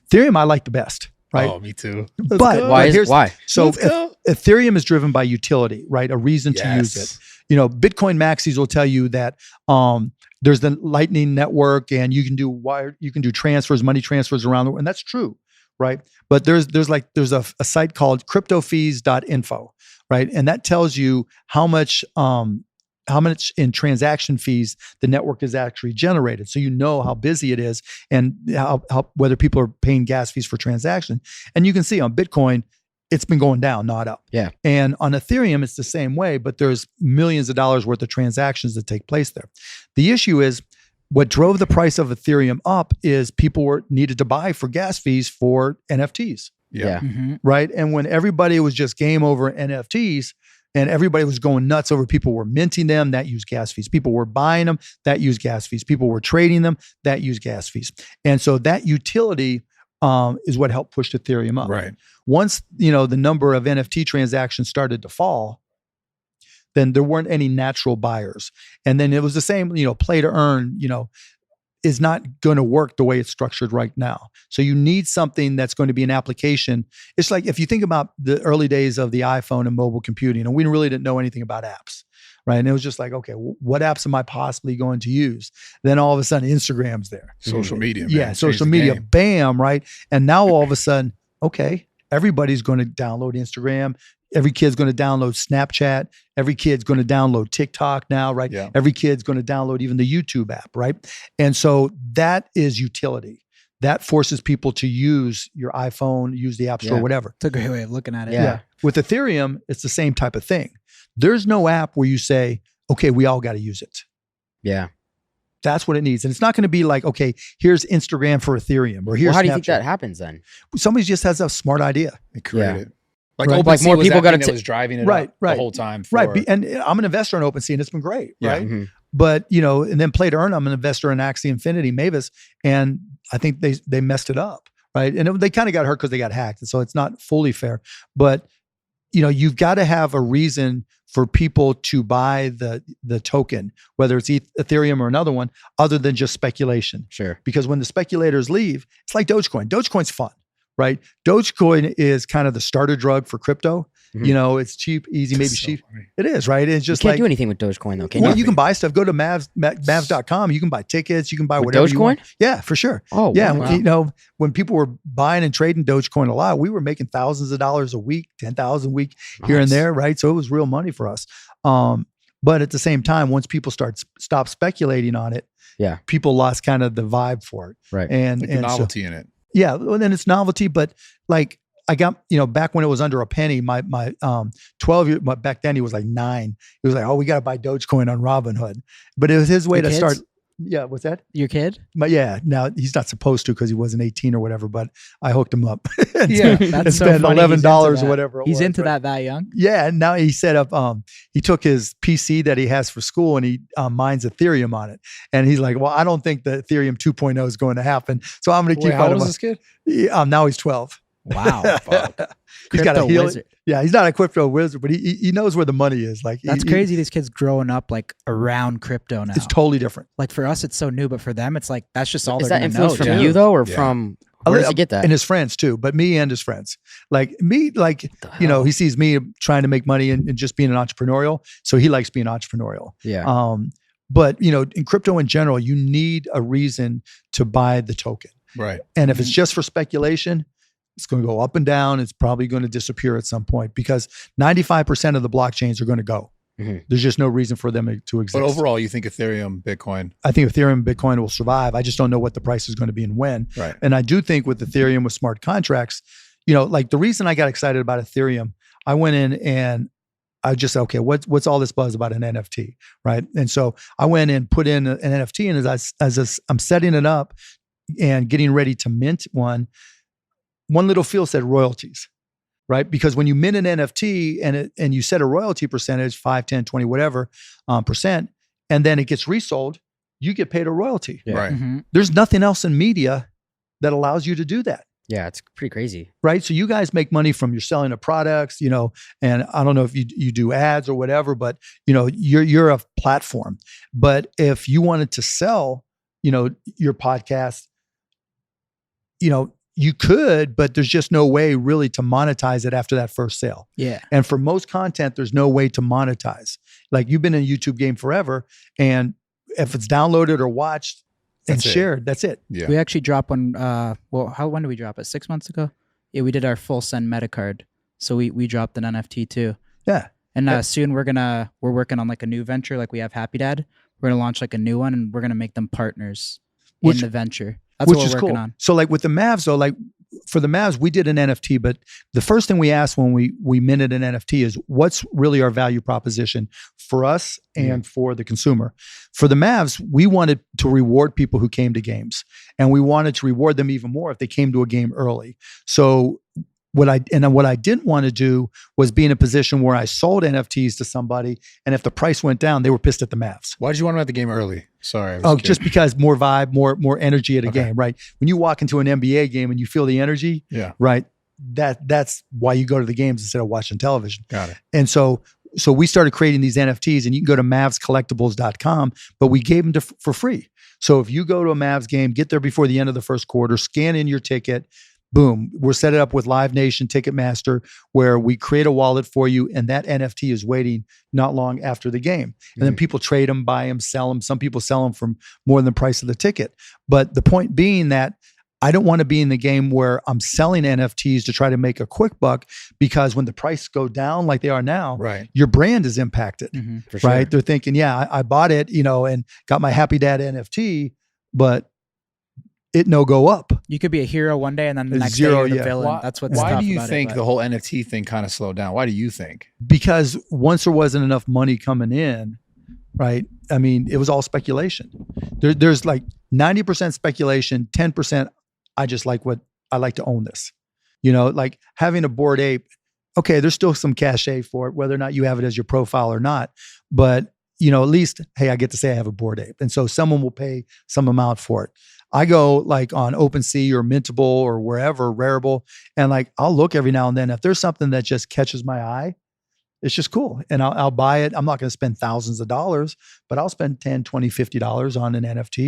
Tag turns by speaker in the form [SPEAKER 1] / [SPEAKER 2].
[SPEAKER 1] Ethereum I like the best, right?
[SPEAKER 2] Oh, me too.
[SPEAKER 1] But
[SPEAKER 3] why?
[SPEAKER 1] So Ethereum is driven by utility, right? A reason to use it. You know, Bitcoin maxis will tell you that there's the Lightning Network, and you can do transfers, money transfers around the world, and that's true, right? But there's a site called cryptofees.info, right? And that tells you how much in transaction fees the network is actually generated. So you know how busy it is and how whether people are paying gas fees for transaction. And you can see on Bitcoin, it's been going down, not up.
[SPEAKER 3] Yeah.
[SPEAKER 1] And on Ethereum, it's the same way, but there's millions of dollars worth of transactions that take place there. The issue is what drove the price of Ethereum up is people needed to buy for gas fees for NFTs.
[SPEAKER 2] Yeah.
[SPEAKER 3] Mm-hmm.
[SPEAKER 1] Right. And when everybody was just game over NFTs, and everybody was going nuts over people were minting them, that used gas fees. People were buying them, that used gas fees. People were trading them, that used gas fees. And so that utility is what helped push Ethereum up.
[SPEAKER 2] Right.
[SPEAKER 1] Once, the number of NFT transactions started to fall, then there weren't any natural buyers. And then it was the same, play to earn, is not going to work the way it's structured right now. So you need something that's going to be an application. It's like if you think about the early days of the iPhone and mobile computing, and we really didn't know anything about apps, right? And it was just like, okay, what apps am I possibly going to use? Then all of a sudden Instagram's there.
[SPEAKER 2] Social media. Man.
[SPEAKER 1] Yeah, social media, bam, right? And now all of a sudden, okay, everybody's going to download Instagram. Every kid's going to download Snapchat. Every kid's going to download TikTok now, right?
[SPEAKER 2] Yeah.
[SPEAKER 1] Every kid's going to download even the YouTube app, right? And so that is utility. That forces people to use your iPhone, use the App Store, whatever.
[SPEAKER 4] It's a great way of looking at it.
[SPEAKER 1] Yeah. With Ethereum, it's the same type of thing. There's no app where you say, okay, we all got to use it.
[SPEAKER 3] Yeah.
[SPEAKER 1] That's what it needs. And it's not going to be like, okay, here's Instagram for Ethereum or here's
[SPEAKER 3] how do you
[SPEAKER 1] Snapchat.
[SPEAKER 3] think that happens then?
[SPEAKER 1] Somebody just has a smart idea.
[SPEAKER 2] They create it. Like,
[SPEAKER 1] right.
[SPEAKER 2] like
[SPEAKER 3] more people got to
[SPEAKER 2] was driving it
[SPEAKER 1] right
[SPEAKER 2] the whole time.
[SPEAKER 1] Right. And I'm an investor in OpenSea and it's been great.
[SPEAKER 2] Yeah.
[SPEAKER 1] Right.
[SPEAKER 3] Mm-hmm.
[SPEAKER 1] But, and then play to earn, I'm an investor in Axie Infinity, Mavis, and I think they messed it up. Right. And they kind of got hurt because they got hacked. And so it's not fully fair. But, you've got to have a reason for people to buy the token, whether it's Ethereum or another one, other than just speculation.
[SPEAKER 3] Sure.
[SPEAKER 1] Because when the speculators leave, it's like Dogecoin. Dogecoin's fun. Right? Dogecoin is kind of the starter drug for crypto.
[SPEAKER 3] Mm-hmm.
[SPEAKER 1] It's cheap, easy, maybe
[SPEAKER 2] so
[SPEAKER 1] cheap.
[SPEAKER 2] funny.
[SPEAKER 1] It is, right? It's just
[SPEAKER 3] you can't do anything with Dogecoin though, can you?
[SPEAKER 1] Well, you can buy stuff. Go to Mavs.com. You can buy tickets. You can buy whatever
[SPEAKER 3] Dogecoin?
[SPEAKER 1] you want. Yeah, for sure.
[SPEAKER 3] Oh,
[SPEAKER 1] yeah.
[SPEAKER 3] wow.
[SPEAKER 1] When people were buying and trading Dogecoin a lot, we were making thousands of dollars a week, 10,000 a week here and there, right? So it was real money for us. But at the same time, once people stop speculating on it, people lost kind of the vibe for it.
[SPEAKER 3] Right.
[SPEAKER 1] And
[SPEAKER 2] the novelty in it.
[SPEAKER 1] Yeah, well, then it's novelty, but like I got, back when it was under a penny, my 12-year, back then he was like 9. He was like, oh, we got to buy Dogecoin on Robinhood. But it was his way to start. Yeah, what's that?
[SPEAKER 4] Your kid?
[SPEAKER 1] But yeah, now he's not supposed to because he wasn't 18 or whatever, but I hooked him up.
[SPEAKER 4] Yeah, that's so
[SPEAKER 1] spent
[SPEAKER 4] funny.
[SPEAKER 1] $11 or whatever.
[SPEAKER 4] He's into that young?
[SPEAKER 1] Yeah, and now he set up, he took his PC that he has for school and he mines Ethereum on it. And he's like, well, I don't think the Ethereum 2.0 is going to happen. So I'm going to keep
[SPEAKER 2] how old is this kid?
[SPEAKER 1] Now he's 12.
[SPEAKER 4] Wow.
[SPEAKER 1] He's got a heel.
[SPEAKER 4] Wizard.
[SPEAKER 1] Yeah, he's not a crypto wizard, but he knows where the money is. Like
[SPEAKER 4] that's crazy. These kids growing up like around crypto now.
[SPEAKER 1] It's totally different.
[SPEAKER 4] Like for us, it's so new, but for them, it's like that's just all
[SPEAKER 3] Is
[SPEAKER 4] they're
[SPEAKER 3] that
[SPEAKER 4] going to know.
[SPEAKER 3] influence from you though, or from where does he get that?
[SPEAKER 1] And his friends too, but me and his friends. Like me, he sees me trying to make money and just being an entrepreneurial, so he likes being entrepreneurial.
[SPEAKER 3] Yeah.
[SPEAKER 1] But in crypto in general, you need a reason to buy the token.
[SPEAKER 2] Right.
[SPEAKER 1] And if it's just for speculation, it's going to go up and down. It's probably going to disappear at some point because 95% of the blockchains are going to go.
[SPEAKER 3] Mm-hmm.
[SPEAKER 1] There's just no reason for them to exist.
[SPEAKER 2] But overall, you think Ethereum, Bitcoin?
[SPEAKER 1] I think Ethereum and Bitcoin will survive. I just don't know what the price is going to be and when.
[SPEAKER 2] Right.
[SPEAKER 1] And I do think with Ethereum, with smart contracts, like the reason I got excited about Ethereum, I went in and I just said, okay, what's all this buzz about an NFT, right? And so I went and put in an NFT, and as I'm setting it up and getting ready to mint one little field said royalties, right? Because when you mint an NFT and you set a royalty percentage, 5, 10, 20, whatever percent, and then it gets resold, you get paid a royalty.
[SPEAKER 3] Yeah.
[SPEAKER 2] Right.
[SPEAKER 4] Mm-hmm.
[SPEAKER 1] There's nothing else in media that allows you to do that.
[SPEAKER 3] Yeah, it's pretty crazy.
[SPEAKER 1] Right. So you guys make money from your selling of products, and I don't know if you do ads or whatever, but you're a platform. But if you wanted to sell, your podcast, you could, but there's just no way really to monetize it after that first sale.
[SPEAKER 4] Yeah.
[SPEAKER 1] And for most content, there's no way to monetize. Like you've been in a YouTube game forever, and if it's downloaded or watched and
[SPEAKER 2] That's it.
[SPEAKER 1] shared, that's it.
[SPEAKER 2] Yeah.
[SPEAKER 4] We actually dropped one. When did we drop it? 6 months ago? Yeah, we did our full send meta card. So we dropped an NFT too.
[SPEAKER 1] Yeah.
[SPEAKER 4] And soon we're working on like a new venture. Like we have Happy Dad. We're gonna launch like a new one, and we're gonna make them partners in the venture. That's what we're working on.
[SPEAKER 1] So like with the Mavs though, like for the Mavs, we did an NFT, but the first thing we asked when we minted an NFT is what's really our value proposition for us and for the consumer. For the Mavs, we wanted to reward people who came to games, and we wanted to reward them even more if they came to a game early. So what I didn't want to do was be in a position where I sold NFTs to somebody, and if the price went down, they were pissed at the Mavs.
[SPEAKER 2] Why did you want them at the game early? Sorry.
[SPEAKER 1] Just because more vibe, more energy at a game, right? When you walk into an NBA game and you feel the energy, right? That's why you go to the games instead of watching television.
[SPEAKER 2] Got it.
[SPEAKER 1] And so we started creating these NFTs, and you can go to mavscollectibles.com, but we gave them for free. So if you go to a Mavs game, get there before the end of the first quarter, scan in your ticket, boom, we're set it up with Live Nation Ticketmaster, where we create a wallet for you, and that NFT is waiting not long after the game. And then people trade them, buy them, sell them. Some people sell them for more than the price of the ticket. But the point being that I don't want to be in the game where I'm selling NFTs to try to make a quick buck, because when the price go down like they are now,
[SPEAKER 2] Right.
[SPEAKER 1] your brand is impacted,
[SPEAKER 3] For sure.
[SPEAKER 1] right? They're thinking, yeah, I bought it, and got my Happy Dad NFT, but it no go up.
[SPEAKER 4] You could be a hero one day, and then the next
[SPEAKER 1] Zero,
[SPEAKER 4] day you're the
[SPEAKER 1] yeah.
[SPEAKER 4] villain. That's what's
[SPEAKER 2] Why
[SPEAKER 4] tough
[SPEAKER 2] do you
[SPEAKER 4] about
[SPEAKER 2] think
[SPEAKER 4] it,
[SPEAKER 2] the whole NFT thing kind of slowed down? Why do you think?
[SPEAKER 1] Because once there wasn't enough money coming in, right? I mean, it was all speculation. There's like 90% speculation, 10% I like to own this. Like having a Bored Ape, okay, there's still some cachet for it, whether or not you have it as your profile or not. But, at least, hey, I get to say I have a Bored Ape. And so someone will pay some amount for it. I go like on OpenSea or Mintable or wherever, Rarible, and like I'll look every now and then. If there's something that just catches my eye, it's just cool. And I'll buy it. I'm not going to spend thousands of dollars, but I'll spend $10, $20, $50 on an NFT